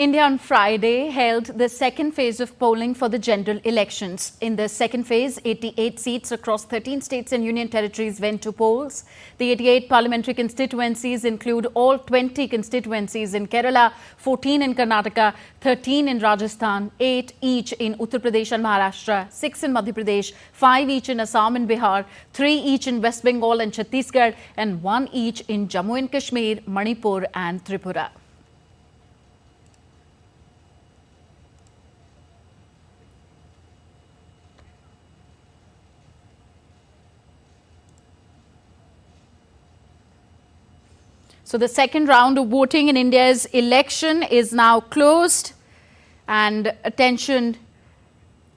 India on Friday held the second phase of polling for the general elections. In the second phase, 88 seats across 13 states and union territories went to polls. The 88 parliamentary constituencies include all 20 constituencies in Kerala, 14 in Karnataka, 13 in Rajasthan, 8 each in Uttar Pradesh and Maharashtra, 6 in Madhya Pradesh, 5 each in Assam and Bihar, 3 each in West Bengal and Chhattisgarh, and 1 each in Jammu and Kashmir, Manipur and Tripura. So the second round of voting in India's election is now closed, and attention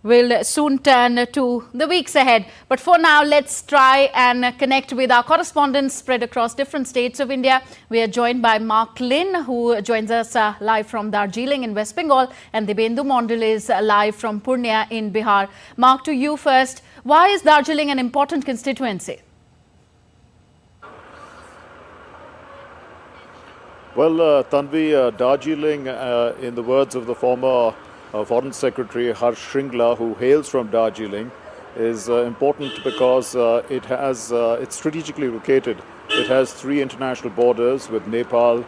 will soon turn to the weeks ahead. But for now, let's try and connect with our correspondents spread across different states of India. We are joined by Mark Lin, who joins us live from Darjeeling in West Bengal, and Dibendu Mondal is live from Purnia in Bihar. Mark, to you first. Why is Darjeeling an important constituency? Well, Tanvi, Darjeeling, in the words of the former Foreign Secretary Harsh Shringla, who hails from Darjeeling, is important because it's strategically located. It has 3 international borders with Nepal,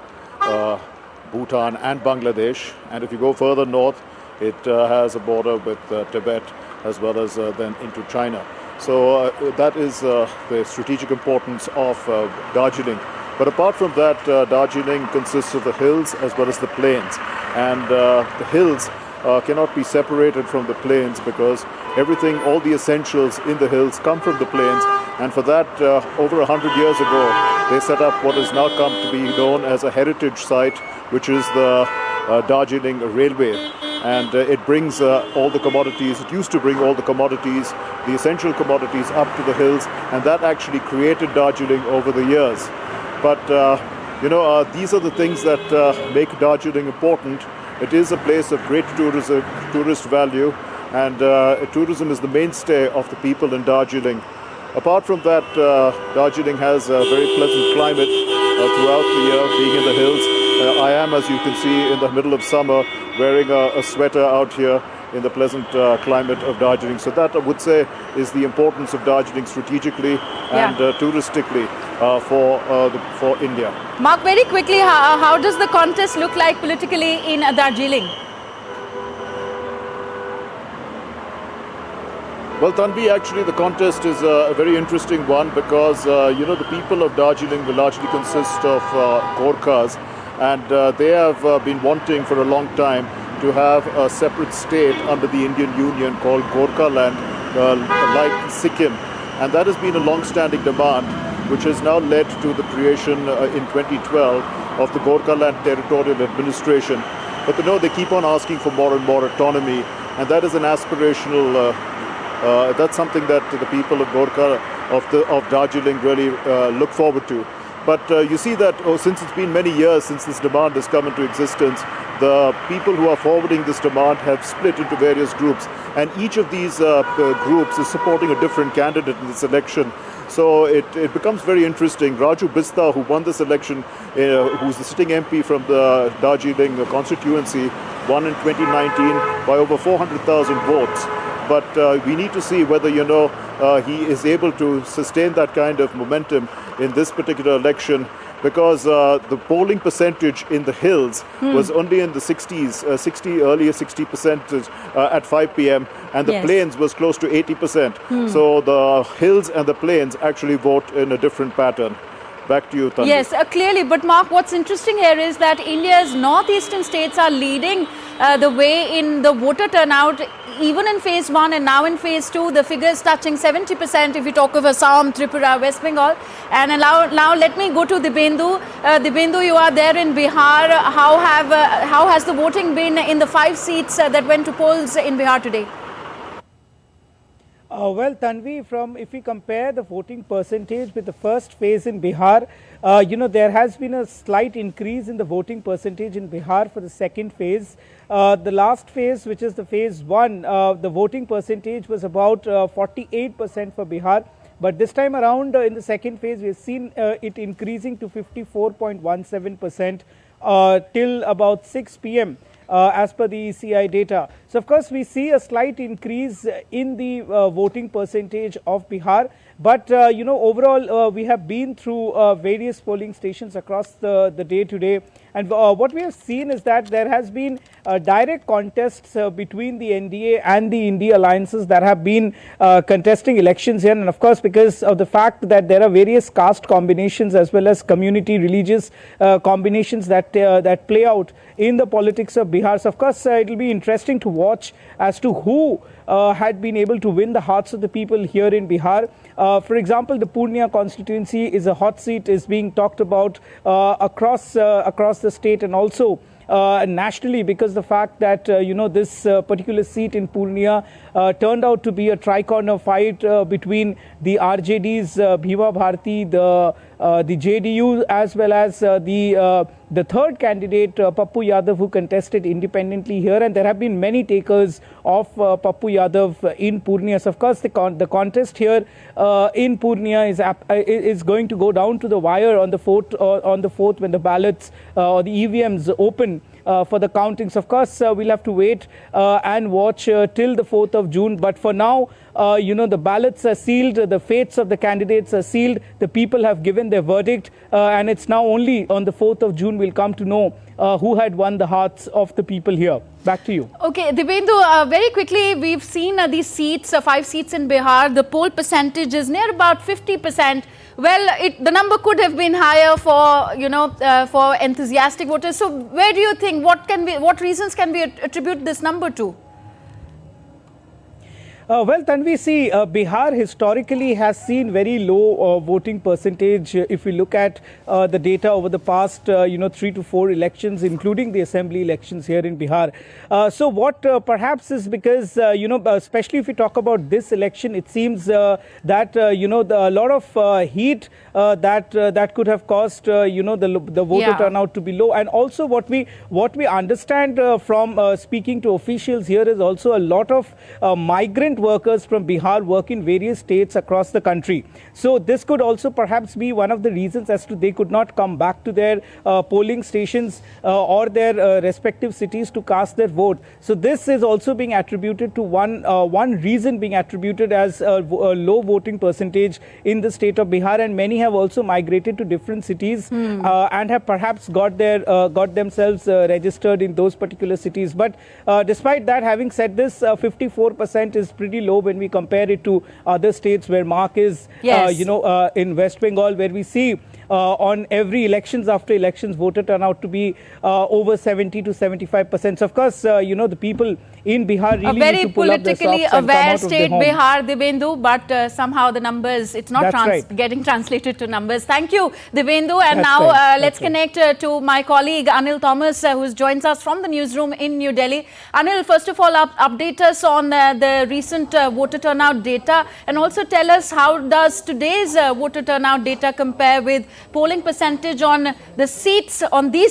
Bhutan and Bangladesh. And if you go further north, it has a border with Tibet as well as then into China. So that is the strategic importance of Darjeeling. But apart from that, Darjeeling consists of the hills as well as the plains. And the hills cannot be separated from the plains because everything, all the essentials in the hills come from the plains. And for that, over 100 years ago, they set up what has now come to be known as a heritage site, which is the Darjeeling Railway. And it brings all the commodities, it used to bring all the commodities, the essential commodities up to the hills. And that actually created Darjeeling over the years. But, these are the things that make Darjeeling important. It is a place of great tourist value, and tourism is the mainstay of the people in Darjeeling. Apart from that, Darjeeling has a very pleasant climate throughout the year, being in the hills. I am, as you can see, in the middle of summer, wearing a sweater out here in the pleasant climate of Darjeeling. So that, I would say, is the importance of Darjeeling strategically and touristically for India. Mark, very quickly, how does the contest look like politically in Darjeeling? Well, Tanvi, actually the contest is a very interesting one because, the people of Darjeeling will largely consist of Gorkhas, and they have been wanting for a long time to have a separate state under the Indian Union called Gorkha land, like Sikkim. And that has been a long-standing demand, which has now led to the creation in 2012 of the Gorkha Land Territorial Administration. But they keep on asking for more and more autonomy, and that is an aspirational, that's something that the people of Gorkha, of Darjeeling really look forward to. But you see that since it's been many years since this demand has come into existence, the people who are forwarding this demand have split into various groups, and each of these groups is supporting a different candidate in this election. So it becomes very interesting. Raju Bista, who won this election, who's the sitting MP from the Darjeeling constituency, won in 2019 by over 400,000 votes. But we need to see whether, he is able to sustain that kind of momentum in this particular election, because the polling percentage in the hills was only in the 60s, earlier 60% at 5 p.m. and the plains was close to 80%. So the hills and the plains actually vote in a different pattern. Back to you, Tanvi. Yes, clearly. But Mark, what's interesting here is that India's northeastern states are leading the way in the voter turnout, even in phase 1 and now in phase 2, the figures touching 70% if you talk of Assam, Tripura, West Bengal. And now let me go to Dibendu. Dibendu, you are there in Bihar. How has the voting been in the 5 seats that went to polls in Bihar today? Well, Tanvi, if we compare the voting percentage with the first phase in Bihar, there has been a slight increase in the voting percentage in Bihar for the second phase. The last phase, which is the phase 1, the voting percentage was about 48% for Bihar. But this time around in the second phase, we have seen it increasing to 54.17% till about 6 p.m. as per the ECI data. So, of course, we see a slight increase in the voting percentage of Bihar. But, overall, we have been through various polling stations across the day today. And what we have seen is that there has been direct contests between the NDA and the India alliances that have been contesting elections here. And of course, because of the fact that there are various caste combinations as well as community religious combinations that play out in the politics of Bihar. So of course, it will be interesting to watch as to who had been able to win the hearts of the people here in Bihar. For example, the Purnia constituency is a hot seat, is being talked about across the state and also nationally, because the fact that this particular seat in Purnia turned out to be a tri-corner fight between the RJD's Prasar Bharati, the JDU, as well as the third candidate, Pappu Yadav, who contested independently here. And there have been many takers of Pappu Yadav in Purnia. So of course, the contest here in Purnia is going to go down to the wire on the 4th when the ballots or the EVMs open for the countings. Of course, we'll have to wait and watch till the 4th of June. But for now, the ballots are sealed, the fates of the candidates are sealed, the people have given their verdict, and it's now only on the 4th of June we'll come to know who had won the hearts of the people here. Back to you. Okay, Dibendu, very quickly, we've seen these seats, 5 seats in Bihar. The poll percentage is near about 50%. Well, the number could have been higher for enthusiastic voters. So, where do you think, what reasons can we attribute this number to? Well, Tanvi, see, Bihar historically has seen very low voting percentage if we look at the data over the past, 3 to 4 elections, including the assembly elections here in Bihar. So what perhaps is because, especially if we talk about this election, it seems that, a lot of heat that could have caused, the voter turnout to be low. And also what we understand from speaking to officials here is also a lot of migrant workers from Bihar work in various states across the country. So this could also perhaps be one of the reasons as to they could not come back to their polling stations or their respective cities to cast their vote. So this is also being attributed to one reason being attributed as a low voting percentage in the state of Bihar, and many have also migrated to different cities and have perhaps got themselves registered in those particular cities. But despite that, having said this, 54% is pretty low when we compare it to other states where mark is, in West Bengal, where we see on every elections after elections voter turnout to be over 70 to 75%. So of course, the people in Bihar really need to pull up their socks and come out of their home. A very politically aware state, Bihar, Dibendu, but somehow the numbers, it's not getting translated to numbers. Thank you, Dibendu. And now let's connect to my colleague Anil Thomas, who joins us from the newsroom in New Delhi. Anil, first of all, update us on the recent voter turnout data, and also tell us how does today's voter turnout data compare with polling percentage on these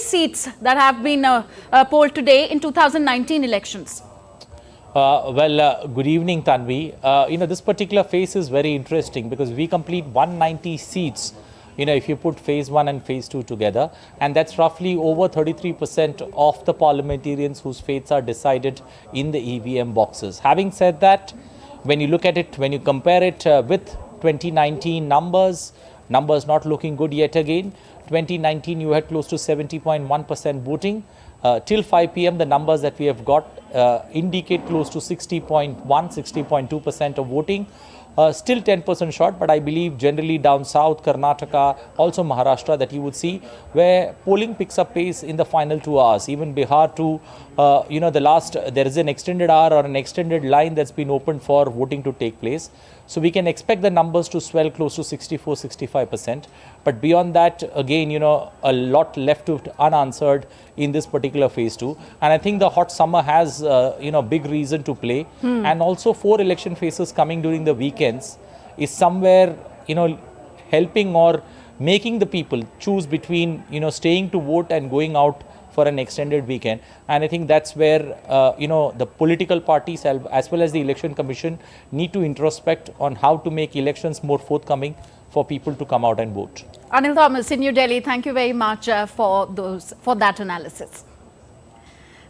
seats that have been polled today in 2019 elections. Good evening, Tanvi. This particular phase is very interesting because we complete 190 seats, if you put phase 1 and phase 2 together, and that's roughly over 33% of the parliamentarians whose fates are decided in the EVM boxes. Having said that, when you look at it, when you compare it with 2019 numbers not looking good yet again. 2019, you had close to 70.1% voting. Till 5 p.m., the numbers that we have got indicate close to 60.1, 60.2% of voting. Still 10% short, but I believe generally down south, Karnataka, also Maharashtra, that you would see where polling picks up pace in the final 2 hours. Even Bihar too, there is an extended hour or an extended line that's been opened for voting to take place. So we can expect the numbers to swell close to 64, 65%. But beyond that, again, a lot left unanswered in this particular phase 2. And I think the hot summer has, big reason to play. And also 4 election phases coming during the weekends is somewhere, helping or making the people choose between, staying to vote and going out for an extended weekend. And I think that's where, the political parties as well as the Election Commission need to introspect on how to make elections more forthcoming for people to come out and vote. Anil Thomas in New Delhi, thank you very much for that analysis.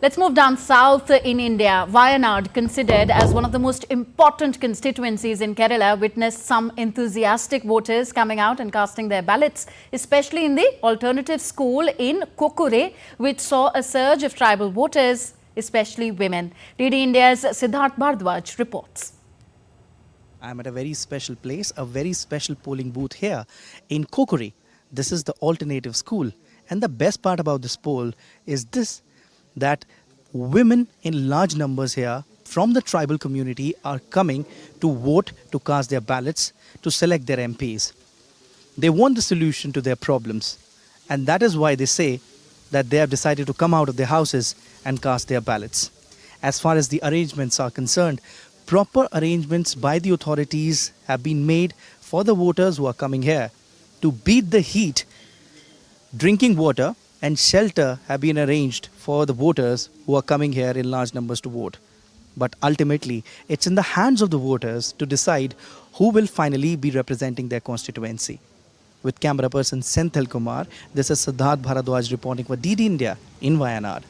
Let's move down south in India. Wayanad, considered as one of the most important constituencies in Kerala, witnessed some enthusiastic voters coming out and casting their ballots, especially in the alternative school in Kokure, which saw a surge of tribal voters, especially women. DD India's Siddharth Bhardwaj reports. I'm at a very special place, a very special polling booth here in Kokure. This is the alternative school. And the best part about this poll is this, that women in large numbers here from the tribal community are coming to vote, to cast their ballots, to select their MPs. They want the solution to their problems. And that is why they say that they have decided to come out of their houses and cast their ballots. As far as the arrangements are concerned, proper arrangements by the authorities have been made for the voters who are coming here to beat the heat. Drinking water and shelter have been arranged for the voters who are coming here in large numbers to vote. But ultimately, it's in the hands of the voters to decide who will finally be representing their constituency. With camera person Senthil Kumar, this is Siddharth Bharadwaj reporting for DD India in Wayanad.